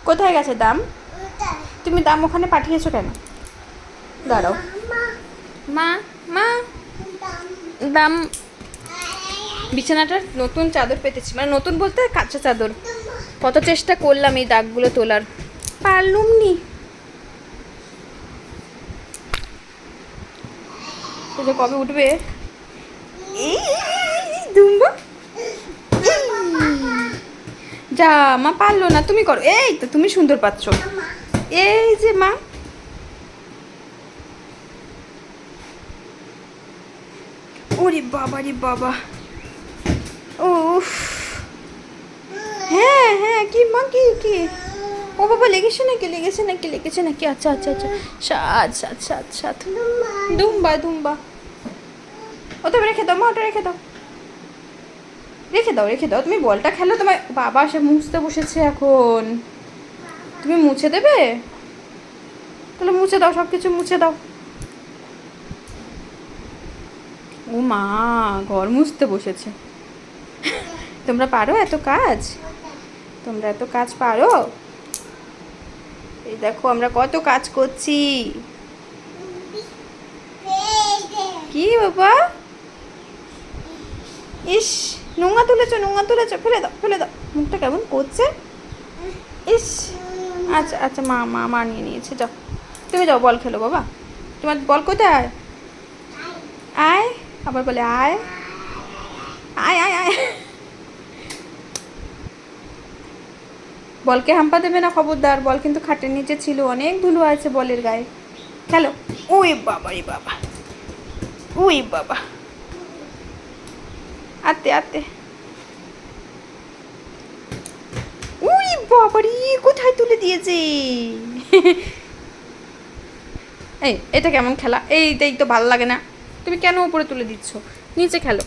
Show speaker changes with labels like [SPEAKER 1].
[SPEAKER 1] কোথায় গেছে দাম? তুমি দাম ওখানে পাঠিয়েছো কেন? দাঁড়াও। মা মা দাম বিছানাটার নতুন চাদর পেতেছি, মানে নতুন বলতে কাঁচা চাদর। কত চেষ্টা করলাম এই দাগগুলো তোলার, পারলুম নি। যে কবে উঠবে এই দুম্বা। যা মা, পারলো না, তুমি করো। এই তো তুমি সুন্দর পাচ্ছ। এই যে মা, ওরে বাবা রে বাবা। ও হ্যাঁ হ্যাঁ, কি মা, কি কি? ও বাবা, লেগেছে নাকি, লেগেছে নাকি, লেগেছে নাকি? আচ্ছা আচ্ছা আচ্ছা, সাত সাত সাত সাত। দুম্বা দুম্বা। ওটা রেখে দাও মা, ওটা রেখে দাও, রেখে দাও, রেখে দাও। তুমি বলটা খেলো, তোমার বাবা সে মুছতে বসেছে এখন। তুমি মুছে দেবে? তাহলে মুছে দাও, সব কিছু মুছে দাও। ও মা, ঘর মুছতে বসেছে। তোমরা পারো এত কাজ? তোমরা এত কাজ পারো? এই দেখো আমরা কত কাজ করছি। কি বাবা? ইস, নোংরা তুলেছো, নোংরা তুলেছো, ফেলে দাও, ফেলে দাও। মুখটা কেমন করছে। ইস, আচ্ছা আচ্ছা, মা মা মা নিয়ে নিয়েছে, যাও তুমি, যাও বল খেলো বাবা। তোমার বল কোথায়? আয়, আবার বলে আয় আয় আয় আয়। বলকে হাম্পা দেবে না, খবরদার। বল কিন্তু খাটের নিচে ছিল, অনেক ধুলো আছে বলের গায়ে। খেলো। ওই বাবা রে বাবা, ওই বাবা, আতে আতে। ওই বাবা রে, কোথায় তুলে দিয়েছে? এই, এটা কেমন খেলা? এইটাই তো ভালো লাগে না। তুমি কেন উপরে তুলে দিচ্ছ? নিচে খেলো।